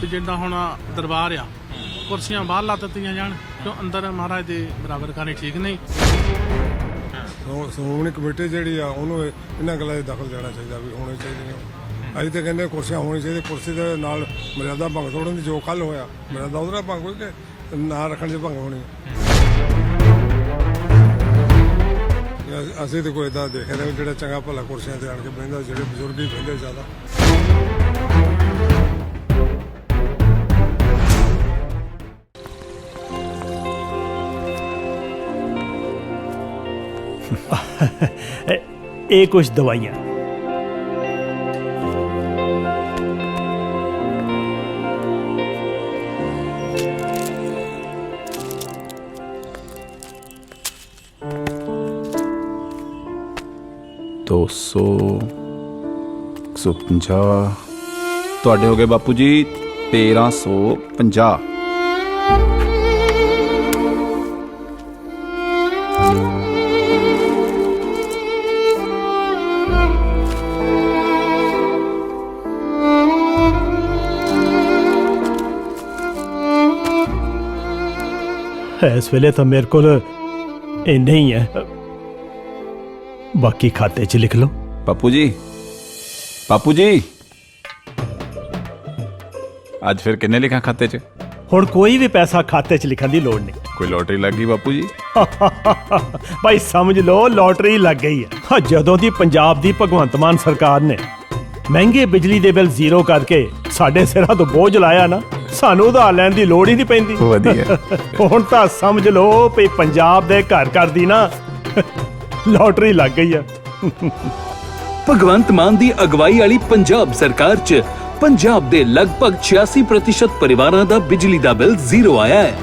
ਵੀ ਜਿੱਦਾਂ ਹੁਣ ਦਰਬਾਰ ਆ ਕੁਰਸੀਆਂ ਬਾਹਰ ਲਾ ਦਿੱਤੀਆਂ ਜਾਣ ਕਿਉਂ ਅੰਦਰ ਮਹਾਰਾਜ ਦੇ ਬਰਾਬਰ ਕਰਨੀ ਠੀਕ ਨਹੀਂ। ਸ਼੍ਰੋਮਣੀ ਕਮੇਟੀ ਜਿਹੜੀ ਆ ਉਹਨੂੰ ਇਹਨਾਂ ਗੱਲਾਂ 'ਚ ਦਖਲ ਦੇਣਾ ਚਾਹੀਦਾ ਵੀ ਹੋਣੇ ਚਾਹੀਦੀਆਂ। ਅਸੀਂ ਤਾਂ ਕਹਿੰਦੇ ਕੁਰਸੀਆਂ ਹੋਣੀ ਚਾਹੀਦੀਆਂ, ਕੁਰਸੀ ਦੇ ਨਾਲ ਮਰਿਆਦਾ ਭੰਗ ਤੋੜਨ ਦੀ ਜੋ ਕੱਲ੍ਹ ਹੋਇਆ ਮਰਿਆਦਾ ਉਹਦਾ ਭੰਗ ਹੋਈ ਕਿ ਨਾ ਰੱਖਣ ਦੀ ਭੰਗ ਹੋਣੀ। ਅਸੀਂ ਤਾਂ ਕੋਈ ਇੱਦਾਂ ਦੇਖ ਰਹੇ ਜਿਹੜਾ ਚੰਗਾ ਭਲਾ ਕੁਰਸੀਆਂ ਤੇ ਆਣ ਕੇ ਬਹਿੰਦਾ, ਜਿਹੜੇ ਬਜ਼ੁਰਗ ਹੀ ਬਹਿੰਦੇ ਜ਼ਿਆਦਾ। ਇਹ ਕੁਝ ਦਵਾਈਆਂ दो सौ 150 ਤੁਹਾਡੇ ਹੋ ਗਏ ਬਾਪੂ ਜੀ 1350। ਇਸ ਵੇਲੇ ਤਾਂ ਮੇਰੇ ਕੋਲ ਇੰਨੇ ਹੀ ਹੈ, ਬਾਕੀ ਖਾਤੇ 'ਚ ਲਿਖ ਲਓ। ਬਾਪੂ ਜੀ ਅੱਜ ਫਿਰ ਕਿੰਨੇ ਲਿਖਾਂ ਖਾਤੇ 'ਚ? ਹੁਣ ਕੋਈ ਵੀ ਪੈਸਾ ਖਾਤੇ 'ਚ ਲਿਖਣ ਦੀ ਲੋੜ ਨਹੀਂ। ਕੋਈ ਲੋਟਰੀ ਲੱਗ ਗਈ ਬਾਪੂ ਜੀ? ਭਾਈ ਸਮਝ ਲਓ ਲੋਟਰੀ ਲੱਗ ਗਈ ਹੈ। ਜਦੋਂ ਦੀ ਪੰਜਾਬ ਦੀ ਭਗਵੰਤ ਮਾਨ ਸਰਕਾਰ ਨੇ ਮਹਿੰਗੇ ਬਿਜਲੀ ਦੇ ਬਿੱਲ ਜ਼ੀਰੋ ਕਰਕੇ ਸਾਡੇ ਸਿਰਾਂ ਤੋਂ ਬੋਝ ਲਾਇਆ ਨਾ, ਸਾਨੂੰ ਉਧਾਰ ਲੈਣ ਦੀ ਲੋੜ ਹੀ ਨਹੀਂ ਪੈਂਦੀ। ਵਧੀਆ। ਹੁਣ ਤਾਂ ਸਮਝ ਲਓ ਵੀ ਪੰਜਾਬ ਦੇ ਘਰ ਘਰ ਦੀ ਨਾ ਲੋਟਰੀ ਲੱਗ ਗਈ ਹੈ। ਭਗਵੰਤ ਮਾਨ ਦੀ ਅਗਵਾਈ ਵਾਲੀ ਪੰਜਾਬ ਸਰਕਾਰ 'ਚ ਪੰਜਾਬ ਦੇ ਲਗਭਗ 86% ਪਰਿਵਾਰਾਂ ਦਾ ਬਿਜਲੀ ਦਾ ਬਿੱਲ ਜ਼ੀਰੋ ਆਇਆ ਹੈ।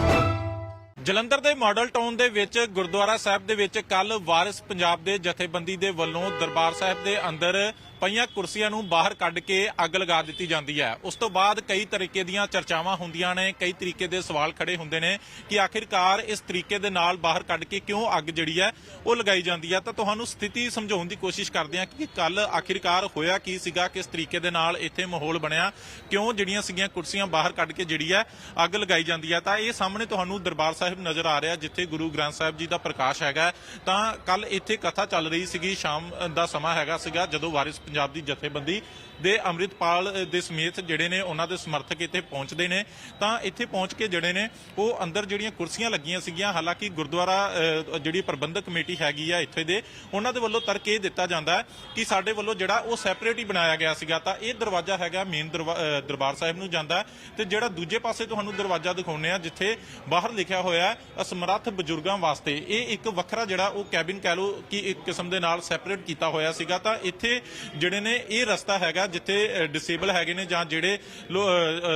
ਜਲੰਧਰ ਦੇ ਮਾਡਲ ਟਾਊਨ ਦੇ ਵਿੱਚ ਗੁਰਦੁਆਰਾ ਸਾਹਿਬ ਦੇ ਵਿੱਚ ਕੱਲ ਵਾਰਿਸ ਪੰਜਾਬ ਦੇ ਜਥੇਬੰਦੀ ਦੇ ਵੱਲੋਂ ਦਰਬਾਰ ਸਾਹਿਬ ਦੇ ਅੰਦਰ ਪਈਆਂ ਕੁਰਸੀਆਂ ਨੂੰ ਬਾਹਰ ਕੱਢ ਕੇ ਅੱਗ ਲਗਾ ਦਿੱਤੀ ਜਾਂਦੀ ਹੈ। ਉਸ ਤੋਂ ਬਾਅਦ ਕਈ ਤਰੀਕੇ ਦੀਆਂ ਚਰਚਾਵਾਂ ਹੁੰਦੀਆਂ ਨੇ, ਕਈ ਤਰੀਕੇ ਦੇ ਸਵਾਲ ਖੜੇ ਹੁੰਦੇ ਨੇ ਕਿ ਆਖਿਰਕਾਰ ਇਸ ਤਰੀਕੇ ਦੇ ਨਾਲ ਬਾਹਰ ਕੱਢ ਕੇ ਕਿਉਂ ਅੱਗ ਜਿਹੜੀ ਹੈ ਉਹ ਲਗਾਈ ਜਾਂਦੀ ਹੈ। ਤਾਂ ਤੁਹਾਨੂੰ ਸਥਿਤੀ ਸਮਝਾਉਣ ਦੀ ਕੋਸ਼ਿਸ਼ ਕਰਦੇ ਹਾਂ ਕਿ ਕੱਲ ਆਖਿਰਕਾਰ ਹੋਇਆ ਕੀ ਸੀਗਾ, ਕਿਸ ਤਰੀਕੇ ਦੇ ਨਾਲ ਇੱਥੇ ਮਾਹੌਲ ਬਣਿਆ, ਕਿਉਂ ਜਿਹੜੀਆਂ ਸੀਗੀਆਂ ਕੁਰਸੀਆਂ ਬਾਹਰ ਕੱਢ ਕੇ ਜਿਹੜੀ ਹੈ ਅੱਗ ਲਗਾਈ ਜਾਂਦੀ ਹੈ। ਤਾਂ ਇਹ ਸਾਹਮਣੇ ਤੁਹਾਨੂੰ ਦਰਬਾਰ ਸਾਹਿਬ ਨਜ਼ਰ ਆ ਰਿਹਾ ਜਿੱਥੇ ਗੁਰੂ ਗ੍ਰੰਥ ਸਾਹਿਬ ਜੀ ਦਾ ਪ੍ਰਕਾਸ਼ ਹੈਗਾ। ਤਾਂ ਕੱਲ ਇੱਥੇ ਕਥਾ ਚੱਲ ਰਹੀ ਸੀਗੀ, ਸ਼ਾਮ ਦਾ ਸਮਾਂ ਹੈਗਾ ਸੀਗਾ ਜਦੋਂ ਵਾਰਿਸ ਪੰਜਾਬ ਦੀ ਜਥੇਬੰਦੀ ਦੇ ਅੰਮ੍ਰਿਤਪਾਲ ਦੇ ਸਮੇਤ ਜਿਹੜੇ ਨੇ ਉਹਨਾਂ ਦੇ ਸਮਰਥਕ ਇੱਥੇ ਪਹੁੰਚਦੇ ਨੇ। ਤਾਂ ਇੱਥੇ ਪਹੁੰਚ ਕੇ ਜਿਹੜੇ ਨੇ ਉਹ ਅੰਦਰ ਜਿਹੜੀਆਂ ਕੁਰਸੀਆਂ ਲੱਗੀਆਂ ਸੀਗੀਆਂ, ਹਾਲਾਂਕਿ ਗੁਰਦੁਆਰਾ ਜਿਹੜੀ ਪ੍ਰਬੰਧਕ ਕਮੇਟੀ ਹੈਗੀ ਆ ਇੱਥੇ ਦੇ, ਉਹਨਾਂ ਦੇ ਵੱਲੋਂ ਤਰਕ ਇਹ ਦਿੱਤਾ ਜਾਂਦਾ ਹੈ ਕਿ ਸਾਡੇ ਵੱਲੋਂ ਜਿਹੜਾ ਉਹ ਸੈਪਰੇਟ ਹੀ ਬਣਾਇਆ ਗਿਆ ਸੀਗਾ। ਤਾਂ ਇਹ ਦਰਵਾਜ਼ਾ ਹੈਗਾ ਮੇਨ ਦਰਬਾਰ ਸਾਹਿਬ ਨੂੰ ਜਾਂਦਾ, ਤੇ ਜਿਹੜਾ ਦੂਜੇ ਪਾਸੇ ਤੁਹਾਨੂੰ ਦਰਵਾਜ਼ਾ ਦਿਖਾਉਂਦੇ ਆ ਜਿੱਥੇ ਬਾਹਰ ਲਿਖਿਆ ਹੋਇਆ ਹੈ ਅਸਮਰੱਥ ਬਜ਼ੁਰਗਾਂ ਵਾਸਤੇ, ਇਹ ਇੱਕ ਵੱਖਰਾ ਜਿਹੜਾ ਉਹ ਕੈਬਿਨ ਕਹਿ ਲਓ ਕਿ ਇੱਕ ਕਿਸਮ ਦੇ ਨਾਲ ਸੈਪਰੇਟ ਕੀਤਾ ਹੋਇਆ ਸੀਗਾ। ਤਾਂ ਇੱਥੇ ਜਿਹੜੇ ਨੇ ਇਹ ਰਸਤਾ ਹੈਗਾ ਜਿੱਥੇ ਡਿਸੇਬਲ ਹੈਗੇ ਨੇ ਜਾਂ ਜਿਹੜੇ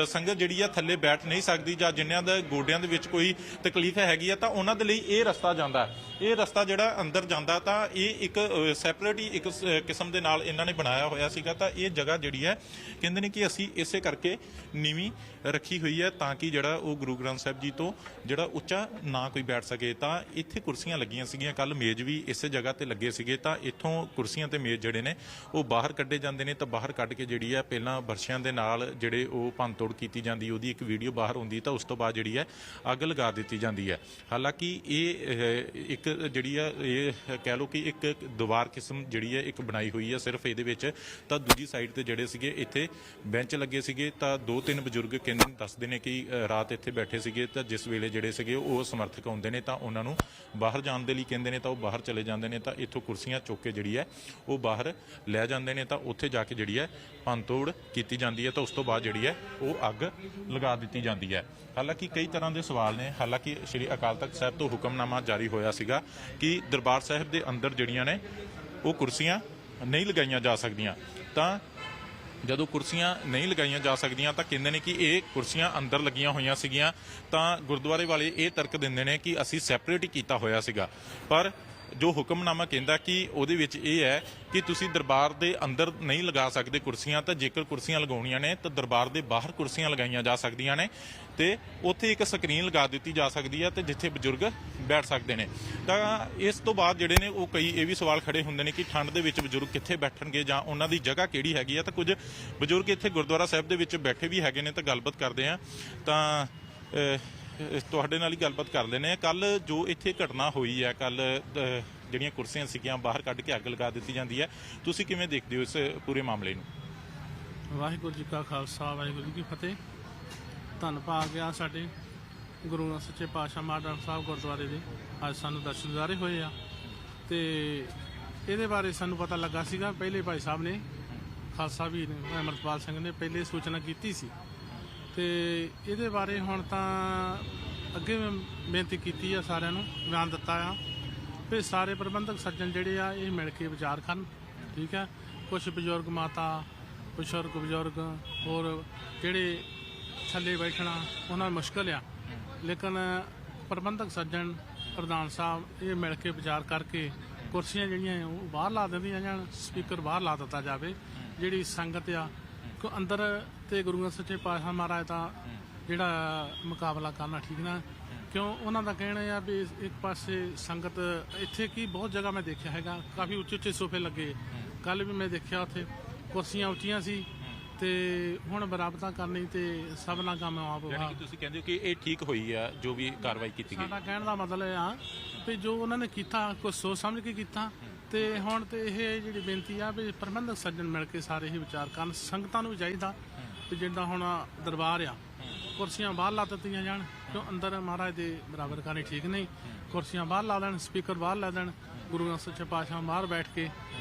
ਸੰਗਤ ਜਿਹੜੀ ਆ ਥੱਲੇ ਬੈਠ ਨਹੀਂ ਸਕਦੀ ਜਾਂ ਜਿਨ੍ਹਾਂ ਦੇ ਗੋਡਿਆਂ ਦੇ ਵਿੱਚ ਕੋਈ ਤਕਲੀਫ ਹੈਗੀ ਆ, ਤਾਂ ਉਹਨਾਂ ਦੇ ਲਈ ਇਹ ਰਸਤਾ ਜਾਂਦਾ। ਇਹ ਰਸਤਾ ਜਿਹੜਾ ਅੰਦਰ ਜਾਂਦਾ ਤਾਂ ਇਹ ਇੱਕ ਸੈਪਰੇਟ ਹੀ ਇੱਕ ਕਿਸਮ ਦੇ ਨਾਲ ਇਹਨਾਂ ਨੇ ਬਣਾਇਆ ਹੋਇਆ ਸੀਗਾ। ਤਾਂ ਇਹ ਜਗ੍ਹਾ ਜਿਹੜੀ ਹੈ ਕਹਿੰਦੇ ਨੇ ਕਿ ਅਸੀਂ ਇਸੇ ਕਰਕੇ ਨੀਵੀਂ ਰੱਖੀ ਹੋਈ ਹੈ ਤਾਂ ਕਿ ਜਿਹੜਾ ਉਹ ਗੁਰੂ ਗ੍ਰੰਥ ਸਾਹਿਬ ਜੀ ਤੋਂ ਜਿਹੜਾ ਉੱਚਾ ਨਾ ਕੋਈ ਬੈਠ ਸਕੇ। ਤਾਂ ਇੱਥੇ ਕੁਰਸੀਆਂ ਲੱਗੀਆਂ ਸੀਗੀਆਂ, ਕੱਲ ਮੇਜ਼ ਵੀ ਇਸੇ ਜਗ੍ਹਾ ਤੇ ਲੱਗੇ ਸੀਗੇ। ਤਾਂ ਇੱਥੋਂ ਕੁਰਸੀਆਂ ਤੇ ਮੇਜ਼ ਜਿਹੜੇ ਨੇ ਉਹ ਬਾਹਰ ਕੱਢੇ ਜਾਂਦੇ ਨੇ। ਤਾਂ ਬਾਹਰ ਕੱਢ ਕੇ ਜਿਹੜੀ ਹੈ ਪਹਿਲਾਂ ਬਰਸ਼ਿਆਂ ਦੇ ਨਾਲ ਜਿਹੜੇ ਉਹ ਭੰਨਤੋੜ ਕੀਤੀ ਜਾਂਦੀ, ਉਹਦੀ ਇੱਕ ਵੀਡੀਓ ਬਾਹਰ ਹੁੰਦੀ, ਤਾਂ ਉਸ ਤੋਂ ਬਾਅਦ ਜਿਹੜੀ ਹੈ ਅੱਗ ਲਗਾ ਦਿੱਤੀ ਜਾਂਦੀ ਹੈ। ਹਾਲਾਂਕਿ ਇਹ ਇੱਕ ਜਿਹੜੀ ਆ ਇਹ ਕਹਿ ਲਓ ਕਿ ਇੱਕ ਦੀਵਾਰ ਕਿਸਮ ਜਿਹੜੀ ਹੈ ਇੱਕ ਬਣਾਈ ਹੋਈ ਹੈ ਸਿਰਫ ਇਹਦੇ ਵਿੱਚ। ਤਾਂ ਦੂਜੀ ਸਾਈਡ ਤੇ ਜਿਹੜੇ ਸੀਗੇ ਇੱਥੇ ਬੈਂਚ ਲੱਗੇ ਸੀਗੇ। ਤਾਂ 2-3 ਬਜ਼ੁਰਗ ਕਹਿੰਦੇ ਦੱਸਦੇ ਨੇ ਕਿ ਰਾਤ ਇੱਥੇ ਬੈਠੇ ਸੀਗੇ, ਤਾਂ ਜਿਸ ਵੇਲੇ ਜਿਹੜੇ ਸੀਗੇ ਉਹ ਸਮਰਥਕ ਆਉਂਦੇ ਨੇ ਤਾਂ ਉਹਨਾਂ ਨੂੰ ਬਾਹਰ ਜਾਣ ਦੇ ਲਈ ਕਹਿੰਦੇ ਨੇ, ਤਾਂ ਉਹ ਬਾਹਰ ਚਲੇ ਜਾਂਦੇ ਨੇ। ਤਾਂ ਇੱਥੋਂ ਕੁਰਸੀਆਂ ਚੁੱਕ ਕੇ ਜਿਹੜੀ ਹੈ ਉਹ ਬਾਹਰ ਲੈ ਜਾਂਦੇ ਨੇ, ਤਾਂ ਉੱਥੇ ਜਾ ਕੇ ਜਿਹੜੀ ਹੈ ਭੰਨਤੋੜ ਕੀਤੀ ਜਾਂਦੀ ਹੈ। ਤਾਂ ਉਸ ਤੋਂ ਬਾਅਦ ਜਿਹੜੀ ਹੈ ਉਹ ਅੱਗ ਲਗਾ ਦਿੱਤੀ ਜਾਂਦੀ ਹੈ। ਹਾਲਾਂਕਿ ਕਈ ਤਰ੍ਹਾਂ ਦੇ ਸਵਾਲ ਨੇ। ਹਾਲਾਂਕਿ ਸ਼੍ਰੀ ਅਕਾਲ ਤਖਤ ਸਾਹਿਬ ਤੋਂ ਹੁਕਮਨਾਮਾ ਜਾਰੀ ਹੋਇਆ ਸੀਗਾ ਕਿ ਦਰਬਾਰ ਸਾਹਿਬ ਦੇ ਅੰਦਰ ਜਿਹੜੀਆਂ ਨੇ ਉਹ ਕੁਰਸੀਆਂ ਨਹੀਂ ਲਗਾਈਆਂ ਜਾ ਸਕਦੀਆਂ। ਤਾਂ ਜਦੋਂ ਕੁਰਸੀਆਂ ਨਹੀਂ ਲਗਾਈਆਂ ਜਾ ਸਕਦੀਆਂ ਤਾਂ ਕਹਿੰਦੇ ਨੇ ਕਿ ਇਹ ਕੁਰਸੀਆਂ ਅੰਦਰ ਲੱਗੀਆਂ ਹੋਈਆਂ ਸੀਗੀਆਂ। ਤਾਂ ਗੁਰਦੁਆਰੇ ਵਾਲੇ ਇਹ ਤਰਕ ਦਿੰਦੇ ਨੇ ਕਿ ਅਸੀਂ ਸੈਪਰੇਟ ਹੀ ਕੀਤਾ ਹੋਇਆ ਸੀਗਾ। ਪਰ ਜੋ ਹੁਕਮਨਾਮਾ ਕਹਿੰਦਾ ਕਿ ਉਹਦੇ ਵਿੱਚ ਇਹ ਹੈ ਕਿ ਤੁਸੀਂ ਦਰਬਾਰ ਦੇ ਅੰਦਰ ਨਹੀਂ ਲਗਾ ਸਕਦੇ ਕੁਰਸੀਆਂ, ਤਾਂ ਜੇਕਰ ਕੁਰਸੀਆਂ ਲਗਾਉਣੀਆਂ ਨੇ ਤਾਂ ਦਰਬਾਰ ਦੇ ਬਾਹਰ ਕੁਰਸੀਆਂ ਲਗਾਈਆਂ ਜਾ ਸਕਦੀਆਂ ਨੇ ਤੇ ਉੱਥੇ ਇੱਕ ਸਕਰੀਨ ਲਗਾ ਦਿੱਤੀ ਜਾ ਸਕਦੀ ਹੈ ਤੇ ਜਿੱਥੇ ਬਜ਼ੁਰਗ ਬੈਠ ਸਕਦੇ ਨੇ। ਤਾਂ ਇਸ ਤੋਂ ਬਾਅਦ ਜਿਹੜੇ ਨੇ ਉਹ ਕਈ ਇਹ ਵੀ ਸਵਾਲ ਖੜੇ ਹੁੰਦੇ ਨੇ ਕਿ ਠੰਡ ਦੇ ਵਿੱਚ ਬਜ਼ੁਰਗ ਕਿੱਥੇ ਬੈਠਣਗੇ ਜਾਂ ਉਹਨਾਂ ਦੀ ਜਗ੍ਹਾ ਕਿਹੜੀ ਹੈਗੀ ਆ। ਤਾਂ ਕੁਝ ਬਜ਼ੁਰਗ ਇੱਥੇ ਗੁਰਦੁਆਰਾ ਸਾਹਿਬ ਦੇ ਵਿੱਚ ਬੈਠੇ ਵੀ ਹੈਗੇ ਨੇ, ਤਾਂ ਗੱਲਬਾਤ ਕਰਦੇ ਆ। ਤਾਂ ਤੁਹਾਡੇ ਨਾਲ ਹੀ ਗੱਲਬਾਤ ਕਰ ਲੈਂਦੇ ਆ। ਕੱਲ ਜੋ ਇੱਥੇ ਘਟਨਾ ਹੋਈ ਹੈ, ਕੱਲ ਜਿਹੜੀਆਂ ਕੁਰਸੀਆਂ ਸੀਗੀਆਂ ਬਾਹਰ ਕੱਢ ਕੇ ਅੱਗ ਲਗਾ ਦਿੱਤੀ ਜਾਂਦੀ ਹੈ, ਤੁਸੀਂ ਕਿਵੇਂ ਦੇਖਦੇ ਹੋ ਇਸ ਪੂਰੇ ਮਾਮਲੇ ਨੂੰ? ਵਾਹਿਗੁਰੂ ਜੀ ਕਾ ਖਾਲਸਾ, ਵਾਹਿਗੁਰੂ ਜੀ ਕੀ ਫਤਿਹ। ਧੰਨ ਭਾਗ ਗਿਆ ਸਾਡੇ ਗੁਰੂ ਸੱਚੇ ਪਾਤਸ਼ਾਹ ਮਾਡਲ ਸਾਹਿਬ ਗੁਰਦੁਆਰੇ ਦੇ ਅੱਜ ਸਾਨੂੰ ਦਰਸ਼ਨ ਦਿਦਾਰੇ ਹੋਏ ਆ। ਤੇ ਇਹਦੇ ਬਾਰੇ ਸਾਨੂੰ ਪਤਾ ਲੱਗਾ ਸੀਗਾ, ਪਹਿਲੇ ਭਾਈ ਸਾਹਿਬ ਨੇ ਖਾਲਸਾ ਵੀਰ ਅਮਰਪਾਲ ਸਿੰਘ ਨੇ ਪਹਿਲੇ ਸੂਚਨਾ ਕੀਤੀ ਸੀ ਤੇ ਇਹਦੇ ਬਾਰੇ ਹੁਣ ਤਾਂ ਅੱਗੇ ਬੇਨਤੀ ਕੀਤੀ ਆ, ਸਾਰਿਆਂ ਨੂੰ ਬਿਆਨ ਦਿੱਤਾ ਆ ਵੀ ਸਾਰੇ ਪ੍ਰਬੰਧਕ ਸੱਜਣ ਜਿਹੜੇ ਆ ਇਹ ਮਿਲ ਕੇ ਵਿਚਾਰ ਕਰਨ। ਠੀਕ ਹੈ, ਕੁਝ ਬਜ਼ੁਰਗ ਮਾਤਾ ਬਜ਼ੁਰਗ ਹੋਰ ਜਿਹੜੇ ਥੱਲੇ ਬੈਠਣਾ ਉਹਨਾਂ ਨੂੰ ਮੁਸ਼ਕਲ ਆ, ਲੇਕਿਨ ਪ੍ਰਬੰਧਕ ਸੱਜਣ ਪ੍ਰਧਾਨ ਸਾਹਿਬ ਇਹ ਮਿਲ ਕੇ ਵਿਚਾਰ ਕਰਕੇ ਕੁਰਸੀਆਂ ਜਿਹੜੀਆਂ ਉਹ ਬਾਹਰ ਲਾ ਦਿੰਦੀਆਂ ਜਾਣ, ਸਪੀਕਰ ਬਾਹਰ ਲਾ ਦਿੱਤਾ ਜਾਵੇ। ਜਿਹੜੀ ਸੰਗਤ ਆ ਅੰਦਰ ਤੇ ਗੁਰੂ ਸੱਚੇ ਪਾਤਸ਼ਾਹ ਮਹਾਰਾਜ ਦਾ ਜਿਹੜਾ ਮੁਕਾਬਲਾ ਕਰਨਾ ਠੀਕ ਨਾ, ਕਿਉਂ ਉਹਨਾਂ ਦਾ ਕਹਿਣਾ ਆ ਵੀ ਇੱਕ ਪਾਸੇ ਸੰਗਤ ਇੱਥੇ ਕੀ ਬਹੁਤ ਜਗ੍ਹਾ ਮੈਂ ਦੇਖਿਆ ਹੈਗਾ ਕਾਫੀ ਉੱਚੇ ਸੋਫੇ ਲੱਗੇ। ਕੱਲ ਵੀ ਮੈਂ ਦੇਖਿਆ ਉੱਥੇ ਕੁਰਸੀਆਂ ਉੱਚੀਆਂ ਸੀ ਤੇ ਹੁਣ ਬਰਾਬਰਤਾ ਕਰਨੀ ਤੇ ਸਭ ਨਾਲ ਕੰਮ ਆਪ ਯਾਨੀ ਕਿ ਤੁਸੀਂ ਕਹਿੰਦੇ ਹੋ ਕਿ ਇਹ ਠੀਕ ਹੋਈ ਆ ਜੋ ਵੀ ਕਾਰਵਾਈ ਕੀਤੀ ਗਈ? ਸਾਡਾ ਕਹਿਣ ਦਾ ਮਤਲਬ ਆ ਵੀ ਜੋ ਉਹਨਾਂ ਨੇ ਕੀਤਾ ਕੁਝ ਸੋਚ ਸਮਝ ਕੇ ਕੀਤਾ ਤੇ ਹੁਣ ਤੇ ਇਹ ਜਿਹੜੀ ਬੇਨਤੀ ਆ ਵੀ ਪ੍ਰਬੰਧਕ ਸੱਜਣ ਮਿਲ ਕੇ ਸਾਰੇ ਹੀ ਵਿਚਾਰ ਕਰਨ। ਸੰਗਤਾਂ ਨੂੰ ਵੀ ਚਾਹੀਦਾ ਵੀ ਜਿੱਦਾਂ ਹੁਣ ਦਰਬਾਰ ਆ, ਕੁਰਸੀਆਂ ਬਾਹਰ ਲਾ ਦਿੱਤੀਆਂ ਜਾਣ, ਕਿਉਂ ਅੰਦਰ ਮਹਾਰਾਜ ਦੇ ਬਰਾਬਰ ਕਰਨੀ ਠੀਕ ਨਹੀਂ। ਕੁਰਸੀਆਂ ਬਾਹਰ ਲਾ ਦੇਣ, ਸਪੀਕਰ ਬਾਹਰ ਲਾ ਦੇਣ, ਗੁਰੂ ਸੱਚੇ ਪਾਤਸ਼ਾਹ ਬਾਹਰ ਬੈਠ ਕੇ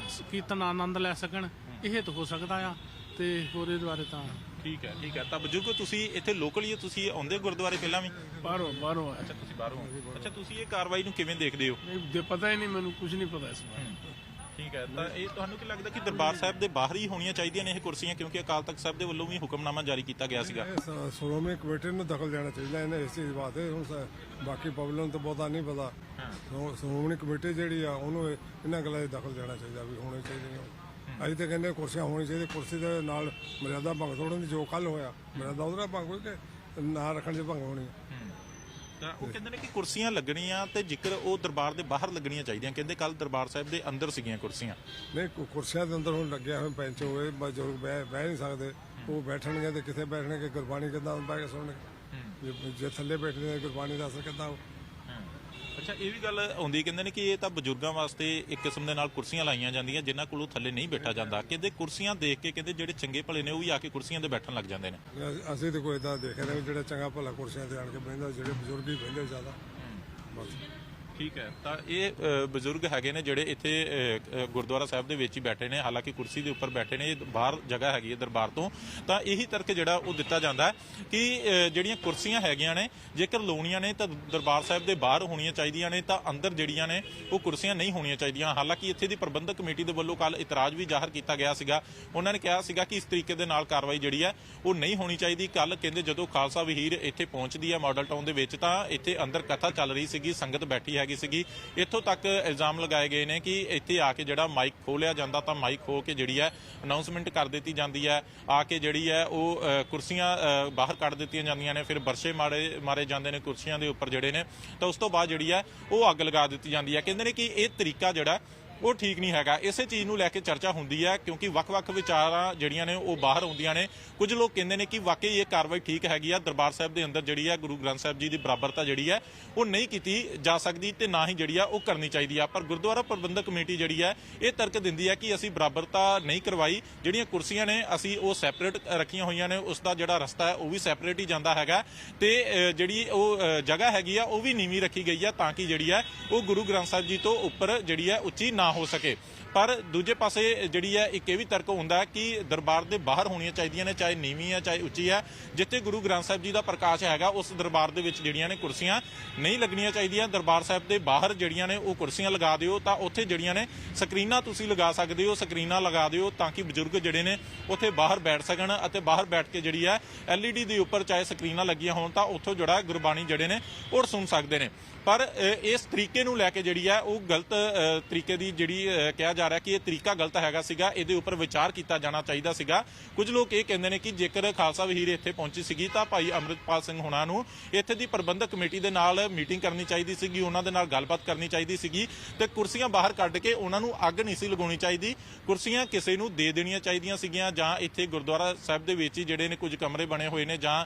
ਕੀਰਤਨ ਆਨੰਦ ਲੈ ਸਕਣ, ਇਹ ਤਾਂ ਹੋ ਸਕਦਾ ਆ। ਤੇ ਹੋਰ ਇਹਦੇ ਬਾਰੇ ਤਾਂ ਠੀਕ ਹੈ। ਤਾਂ ਬਜ਼ੁਰਗੋ ਤੁਸੀਂ ਇੱਥੇ ਲੋਕਲ ਹੀ ਤੁਸੀਂ ਆਉਂਦੇ ਗੁਰਦੁਆਰੇ ਪਹਿਲਾਂ ਵੀ? ਬਾਹਰੋਂ ਅੱਛਾ, ਤੁਸੀਂ ਬਾਹਰੋਂ। ਅੱਛਾ, ਤੁਸੀਂ ਇਹ ਕਾਰਵਾਈ ਨੂੰ ਕਿਵੇਂ ਦੇਖਦੇ ਹੋ? ਪਤਾ ਹੀ ਨਹੀਂ, ਮੈਨੂੰ ਕੁਝ ਨਹੀਂ ਪਤਾ ਇਸ ਬਾਰੇ। ਠੀਕ ਹੈ, ਤਾਂ ਇਹ ਤੁਹਾਨੂੰ ਕੀ ਲੱਗਦਾ ਕਿ ਦਰਬਾਰ ਸਾਹਿਬ ਦੇ ਬਾਹਰ ਹੀ ਹੋਣੀਆਂ ਚਾਹੀਦੀਆਂ ਨੇ ਇਹ ਕੁਰਸੀਆਂ, ਕਿਉਂਕਿ ਅਕਾਲ ਤਖਤ ਸਾਹਿਬ ਦੇ ਵੱਲੋਂ ਵੀ ਹੁਕਮਨਾਮਾ ਜਾਰੀ ਕੀਤਾ ਗਿਆ ਸੀਗਾ? ਸ਼੍ਰੋਮਣੀ ਕਮੇਟੀ ਨੂੰ ਦਖਲ ਦੇਣਾ ਚਾਹੀਦਾ ਇਹਨਾਂ ਇਸ ਚੀਜ਼ ਬਾਰੇ। ਹੁਣ ਬਾਕੀ ਪਬਲਿਕ ਨੂੰ ਤਾਂ ਬਹੁਤਾ ਨਹੀਂ ਪਤਾ। ਸ਼੍ਰੋਮਣੀ ਕਮੇਟੀ ਜਿਹੜੀ ਆ ਉਹਨੂੰ ਇਹਨਾਂ ਗੱਲਾਂ 'ਚ ਦਖਲ ਦੇਣਾ ਚਾਹੀਦਾ ਵੀ ਹੋਣੇ ਚਾਹੀਦੀਆਂ। ਅਸੀਂ ਤਾਂ ਕਹਿੰਦੇ ਕੁਰਸੀਆਂ ਹੋਣੀ ਚਾਹੀਦੀ, ਕੁਰਸੀ ਦੇ ਨਾਲ ਮਰਿਆਦਾ ਭੰਗ ਤੋੜਨ ਦੀ ਜੋ ਕੱਲ ਹੋਇਆ ਮਰਿਆਦਾ ਉਹਦਾ ਭੰਗ ਹੋਈ ਕਿ ਨਾ ਰੱਖਣ ਦੀ ਭੰਗ ਹੋਣੀ। ਤਾਂ ਉਹ ਕਹਿੰਦੇ ਨੇ ਕਿ ਕੁਰਸੀਆਂ ਲੱਗਣੀਆਂ ਤੇ ਜ਼ਿਕਰ ਉਹ ਦਰਬਾਰ ਦੇ ਬਾਹਰ ਲੱਗਣੀਆਂ ਚਾਹੀਦੀਆਂ। ਕਹਿੰਦੇ ਕੱਲ ਦਰਬਾਰ ਸਾਹਿਬ ਦੇ ਅੰਦਰ ਸੀਗੀਆਂ ਕੁਰਸੀਆਂ। ਨਹੀਂ, ਕੁਰਸੀਆਂ ਦੇ ਅੰਦਰ ਹੁਣ ਲੱਗਿਆ ਹੋਏ ਪੈਂਚ ਹੋਏ, ਬਜ਼ੁਰਗ ਬਹਿ ਨਹੀਂ ਸਕਦੇ, ਉਹ ਬੈਠਣਗੇ ਤੇ ਕਿੱਥੇ ਬੈਠਣਗੇ? ਗੁਰਬਾਣੀ ਕਿੱਦਾਂ ਬਹਿ ਕੇ ਸੁਣਨਗੇ? ਜੇ ਥੱਲੇ ਬੈਠਦੇ ਗੁਰਬਾਣੀ ਦਾ ਅਸਰ ਕਿੱਦਾਂ? ਅੱਛਾ, ਇਹ ਵੀ ਗੱਲ ਆਉਂਦੀ, ਕਹਿੰਦੇ ਨੇ ਕਿ ਇਹ ਤਾਂ ਬਜ਼ੁਰਗਾਂ ਵਾਸਤੇ ਇੱਕ ਕਿਸਮ ਦੇ ਨਾਲ ਕੁਰਸੀਆਂ ਲਾਈਆਂ ਜਾਂਦੀਆਂ ਜਿਨ੍ਹਾਂ ਕੋਲੋਂ ਥੱਲੇ ਨਹੀਂ ਬੈਠਾ ਜਾਂਦਾ। ਕਹਿੰਦੇ ਕੁਰਸੀਆਂ ਦੇਖ ਕੇ ਕਹਿੰਦੇ ਜਿਹੜੇ ਚੰਗੇ ਭਲੇ ਨੇ ਉਹ ਵੀ ਆ ਕੇ ਕੁਰਸੀਆਂ ਤੇ ਬੈਠਣ ਲੱਗ ਜਾਂਦੇ ਨੇ। ਅਸੀਂ ਤਾਂ ਕੋਈ ਇਦਾਂ ਦੇਖਿਆ ਨਹੀਂ, ਜਿਹੜਾ ਚੰਗਾ ਭਲਾ ਕੁਰਸੀਆਂ ਤੇ ਆਣ ਕੇ ਬਹਿੰਦਾ, ਜਿਹੜੇ ਬਜ਼ੁਰਗ ਹੀ ਬਹਿੰਦੇ ਜ਼ਿਆਦਾ ਬਸ। ਠੀਕ ਹੈ, ਤਾਂ ਇਹ ਬਜ਼ੁਰਗ ਹੈਗੇ ਨੇ ਜਿਹੜੇ ਇੱਥੇ ਗੁਰਦੁਆਰਾ ਸਾਹਿਬ ਦੇ ਵਿੱਚ ਹੀ ਬੈਠੇ ਨੇ, ਹਾਲਾਂਕਿ ਕੁਰਸੀ ਦੇ ਉੱਪਰ ਬੈਠੇ ਨੇ। ਇਹ ਬਾਹਰ ਜਗ੍ਹਾ ਹੈਗੀ ਹੈ ਦਰਬਾਰ ਤੋਂ। ਤਾਂ ਇਹੀ ਤਰਕ ਜਿਹੜਾ ਉਹ ਦਿੱਤਾ ਜਾਂਦਾ ਕਿ ਜਿਹੜੀਆਂ ਕੁਰਸੀਆਂ ਹੈਗੀਆਂ ਨੇ ਜੇਕਰ ਲਾਉਣੀਆਂ ਨੇ ਤਾਂ ਦਰਬਾਰ ਸਾਹਿਬ ਦੇ ਬਾਹਰ ਹੋਣੀਆਂ ਚਾਹੀਦੀਆਂ ਨੇ, ਤਾਂ ਅੰਦਰ ਜਿਹੜੀਆਂ ਨੇ ਉਹ ਕੁਰਸੀਆਂ ਨਹੀਂ ਹੋਣੀਆਂ ਚਾਹੀਦੀਆਂ। ਹਾਲਾਂਕਿ ਇੱਥੇ ਦੀ ਪ੍ਰਬੰਧਕ ਕਮੇਟੀ ਦੇ ਵੱਲੋਂ ਕੱਲ ਇਤਰਾਜ਼ ਵੀ ਜ਼ਾਹਰ ਕੀਤਾ ਗਿਆ ਸੀਗਾ। ਉਹਨਾਂ ਨੇ ਕਿਹਾ ਸੀਗਾ ਕਿ ਇਸ ਤਰੀਕੇ ਦੇ ਨਾਲ ਕਾਰਵਾਈ ਜਿਹੜੀ ਹੈ ਉਹ ਨਹੀਂ ਹੋਣੀ ਚਾਹੀਦੀ। ਕੱਲ ਕਹਿੰਦੇ ਜਦੋਂ ਖਾਲਸਾ ਵਹੀਰ ਇੱਥੇ ਪਹੁੰਚਦੀ ਹੈ ਮਾਡਲ ਟਾਊਨ ਦੇ ਵਿੱਚ, ਤਾਂ ਇੱਥੇ ਅੰਦਰ ਕਥਾ ਚੱਲ ਰਹੀ ਸੀਗੀ, ਸੰਗਤ ਬੈਠੀ ਹੈਗੀ ਸੀਗੀ। ਇੱਥੋਂ ਤੱਕ ਇਲਜ਼ਾਮ ਲਗਾਏ ਗਏ ਨੇ ਕਿ ਇੱਥੇ ਆ ਕੇ ਜਿਹੜਾ ਮਾਈਕ ਖੋਲਿਆ ਜਾਂਦਾ ਤਾਂ ਮਾਈਕ ਖੋ ਕੇ ਜਿਹੜੀ ਹੈ ਅਨਾਉਂਸਮੈਂਟ ਕਰ ਦਿੱਤੀ ਜਾਂਦੀ ਹੈ, ਆ ਕੇ ਜਿਹੜੀ ਹੈ ਉਹ ਕੁਰਸੀਆਂ ਬਾਹਰ ਕੱਢ ਦਿੱਤੀਆਂ ਜਾਂਦੀਆਂ ਨੇ, ਫਿਰ ਵਰਸ਼ੇ ਮਾਰੇ ਜਾਂਦੇ ਨੇ ਕੁਰਸੀਆਂ ਦੇ ਉੱਪਰ ਜਿਹੜੇ ਨੇ, ਤਾਂ ਉਸ ਤੋਂ ਬਾਅਦ ਜਿਹੜੀ ਹੈ ਉਹ ਅੱਗ ਲਗਾ ਦਿੱਤੀ ਜਾਂਦੀ ਹੈ। ਕਹਿੰਦੇ ਨੇ ਕਿ ਇਹ ਤਰੀਕਾ ਜਿਹੜਾ ਉਹ ਠੀਕ ਨਹੀਂ ਹੈਗਾ। ਇਸੇ ਚੀਜ਼ ਨੂੰ ਲੈ ਕੇ ਚਰਚਾ ਹੁੰਦੀ ਹੈ ਕਿਉਂਕਿ ਵੱਖ-ਵੱਖ ਵਿਚਾਰਾਂ ਜਿਹੜੀਆਂ ਨੇ ਉਹ ਬਾਹਰ ਆਉਂਦੀਆਂ ਨੇ। ਕੁਝ ਲੋਕ ਕਹਿੰਦੇ ਨੇ ਕਿ ਵਾਕਈ ਇਹ ਕਾਰਵਾਈ ਠੀਕ ਹੈਗੀ ਆ, ਦਰਬਾਰ ਸਾਹਿਬ ਦੇ ਅੰਦਰ ਜਿਹੜੀ ਹੈ ਗੁਰੂ ਗ੍ਰੰਥ ਸਾਹਿਬ ਜੀ ਦੀ ਬਰਾਬਰਤਾ ਜਿਹੜੀ ਹੈ ਉਹ ਨਹੀਂ ਕੀਤੀ ਜਾ ਸਕਦੀ ਤੇ ਨਾ ਹੀ ਜਿਹੜੀ ਆ ਉਹ ਕਰਨੀ ਚਾਹੀਦੀ ਆ। ਪਰ ਗੁਰਦੁਆਰਾ ਪ੍ਰਬੰਧਕ ਕਮੇਟੀ ਜਿਹੜੀ ਹੈ ਇਹ ਤਰਕ ਦਿੰਦੀ ਹੈ ਕਿ ਅਸੀਂ ਬਰਾਬਰਤਾ ਨਹੀਂ ਕਰਵਾਈ, ਜਿਹੜੀਆਂ ਕੁਰਸੀਆਂ ਨੇ ਅਸੀਂ ਉਹ ਸੈਪਰੇਟ ਰੱਖੀਆਂ ਹੋਈਆਂ ਨੇ, ਉਸ ਦਾ ਜਿਹੜਾ ਰਸਤਾ ਹੈ ਉਹ ਵੀ ਸੈਪਰੇਟ ਹੀ ਜਾਂਦਾ ਹੈਗਾ ਤੇ ਜਿਹੜੀ ਉਹ ਜਗ੍ਹਾ ਹੈਗੀ ਆ ਉਹ ਵੀ ਨੀਵੀਂ ਰੱਖੀ ਗਈ ਆ ਤਾਂ ਕਿ ਜਿਹੜੀ ਹੈ ਉਹ ਗੁਰੂ ਗ੍ਰੰਥ ਸਾਹਿਬ ਜੀ ਤੋਂ ਉੱਪਰ ਜਿਹੜੀ ਹੈ ਉੱਚੀ ਨਾ ਨਾ ਹੋ ਸਕੇ। ਪਰ ਦੂਜੇ ਪਾਸੇ ਜਿਹੜੀ ਹੈ ਇੱਕ ਇਹ ਵੀ ਤਰਕ ਹੁੰਦਾ ਕਿ ਦਰਬਾਰ ਦੇ ਬਾਹਰ ਹੋਣੀਆਂ ਚਾਹੀਦੀਆਂ ਨੇ, ਚਾਹੇ ਨੀਵੀਂ ਹੈ ਚਾਹੇ ਉੱਚੀ ਹੈ। ਜਿੱਥੇ ਗੁਰੂ ਗ੍ਰੰਥ ਸਾਹਿਬ ਜੀ ਦਾ ਪ੍ਰਕਾਸ਼ ਹੈਗਾ ਉਸ ਦਰਬਾਰ ਦੇ ਵਿੱਚ ਜਿਹੜੀਆਂ ਨੇ ਕੁਰਸੀਆਂ ਨਹੀਂ ਲੱਗਣੀਆਂ ਚਾਹੀਦੀਆਂ। ਦਰਬਾਰ ਸਾਹਿਬ ਦੇ ਬਾਹਰ ਜਿਹੜੀਆਂ ਨੇ ਉਹ ਕੁਰਸੀਆਂ ਲਗਾ ਦਿਓ, ਤਾਂ ਉੱਥੇ ਜਿਹੜੀਆਂ ਨੇ ਸਕਰੀਨਾਂ ਤੁਸੀਂ ਲਗਾ ਸਕਦੇ ਹੋ, ਸਕਰੀਨਾਂ ਲਗਾ ਦਿਓ ਤਾਂ ਕਿ ਬਜ਼ੁਰਗ ਜਿਹੜੇ ਨੇ ਉੱਥੇ ਬਾਹਰ ਬੈਠ ਸਕਣ ਅਤੇ ਬਾਹਰ ਬੈਠ ਕੇ ਜਿਹੜੀ ਹੈ LED ਦੇ ਉੱਪਰ ਚਾਹੇ ਸਕਰੀਨਾਂ ਲੱਗੀਆਂ ਹੋਣ ਤਾਂ ਉੱਥੋਂ ਜਿਹੜਾ ਗੁਰਬਾਣੀ ਜਿਹੜੇ ਨੇ ਉਹ ਸੁਣ ਸਕਦੇ ਨੇ। ਪਰ ਇਸ ਤਰੀਕੇ ਨੂੰ ਲੈ ਕੇ ਜਿਹੜੀ ਹੈ ਉਹ ਗਲਤ ਤਰੀਕੇ ਦੀ ਜਿਹੜੀ ਕਿਹਾ ਜਾ ਰਿਹਾ ਕਿ ਇਹ ਤਰੀਕਾ ਗਲਤ ਹੈਗਾ ਸੀਗਾ, ਇਹਦੇ ਉੱਪਰ ਵਿਚਾਰ ਕੀਤਾ ਜਾਣਾ ਚਾਹੀਦਾ ਸੀਗਾ। ਕੁਝ ਲੋਕ ਇਹ ਕਹਿੰਦੇ ਨੇ ਕਿ ਜੇਕਰ ਖਾਲਸਾ ਵਹੀਰ ਇੱਥੇ ਪਹੁੰਚੀ ਸੀਗੀ ਤਾਂ ਭਾਈ ਅੰਮ੍ਰਿਤਪਾਲ ਸਿੰਘ ਹੁਣਾਂ ਨੂੰ ਇੱਥੇ ਦੀ ਪ੍ਰਬੰਧਕ ਕਮੇਟੀ ਦੇ ਨਾਲ ਮੀਟਿੰਗ ਕਰਨੀ ਚਾਹੀਦੀ ਸੀਗੀ, ਉਹਨਾਂ ਦੇ ਨਾਲ ਗੱਲਬਾਤ ਕਰਨੀ ਚਾਹੀਦੀ ਸੀਗੀ ਤੇ ਕੁਰਸੀਆਂ ਬਾਹਰ ਕੱਢ ਕੇ ਉਹਨਾਂ ਨੂੰ ਅੱਗ ਨਹੀਂ ਸੀ ਲਗਾਉਣੀ ਚਾਹੀਦੀ। ਕੁਰਸੀਆਂ ਕਿਸੇ ਨੂੰ ਦੇ ਦੇਣੀਆਂ ਚਾਹੀਦੀਆਂ ਸੀਗੀਆਂ, ਜਾਂ ਇੱਥੇ ਗੁਰਦੁਆਰਾ ਸਾਹਿਬ ਦੇ ਵਿੱਚ ਹੀ ਜਿਹੜੇ ਨੇ ਕੁਝ ਕਮਰੇ ਬਣੇ ਹੋਏ ਨੇ ਜਾਂ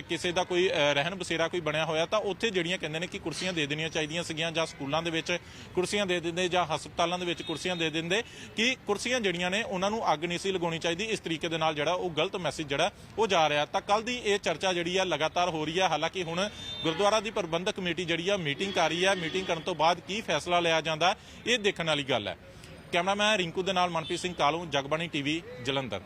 ਕਿਸੇ ਦਾ ਕੋਈ ਰਹਿਣ ਬਸੇਰਾ ਕੋਈ ਬਣਿਆ ਹੋਇਆ ਤਾਂ ਉੱਥੇ ਜਿਹੜੀਆਂ ਕਹਿੰਦੇ ਨੇ ਕਿ ਕੁਰਸੀਆਂ ਦੇ ਦੇਣੀਆਂ ਚਾਹੀਦੀਆਂ ਸੀਗੀਆਂ, ਜਾਂ ਸਕੂਲਾਂ ਦੇ ਵਿੱਚ ਕੁਰਸੀਆਂ ਦੇ ਦਿੰਦੇ ਜਾਂ ਹਸਪਤਾਲਾਂ ਦੇ ਵਿੱਚ ਕੁਰਸੀਆਂ ਦੇ ਦਿੰਦੇ ਕਿ ਕੁਰਸੀਆਂ ਜਿਹੜੀਆਂ ਨੇ ਉਹਨਾਂ ਨੂੰ ਅੱਗ ਨਹੀਂ ਸੀ ਲਗਾਉਣੀ ਚਾਹੀਦੀ। ਇਸ ਤਰੀਕੇ ਦੇ ਨਾਲ ਜਿਹੜਾ ਉਹ ਗਲਤ ਮੈਸੇਜ ਜਿਹੜਾ ਉਹ ਜਾ ਰਿਹਾ। ਤਾਂ ਕੱਲ ਦੀ ਇਹ ਚਰਚਾ ਜਿਹੜੀ ਆ ਲਗਾਤਾਰ ਹੋ ਰਹੀ ਹੈ। ਹਾਲਾਂਕਿ ਹੁਣ ਗੁਰਦੁਆਰਾ ਦੀ ਪ੍ਰਬੰਧਕ ਕਮੇਟੀ ਜਿਹੜੀ ਆ ਮੀਟਿੰਗ ਕਰ ਰਹੀ ਹੈ, ਮੀਟਿੰਗ ਕਰਨ ਤੋਂ ਬਾਅਦ ਕੀ ਫੈਸਲਾ ਲਿਆ ਜਾਂਦਾ ਇਹ ਦੇਖਣ ਵਾਲੀ ਗੱਲ ਹੈ। ਕੈਮਰਾਮੈਨ ਰਿੰਕੂ ਦੇ ਨਾਲ ਮਨਪ੍ਰੀਤ ਸਿੰਘ ਕਾਲੂ, ਜਗਬਾਣੀ TV, ਜਲੰਧਰ।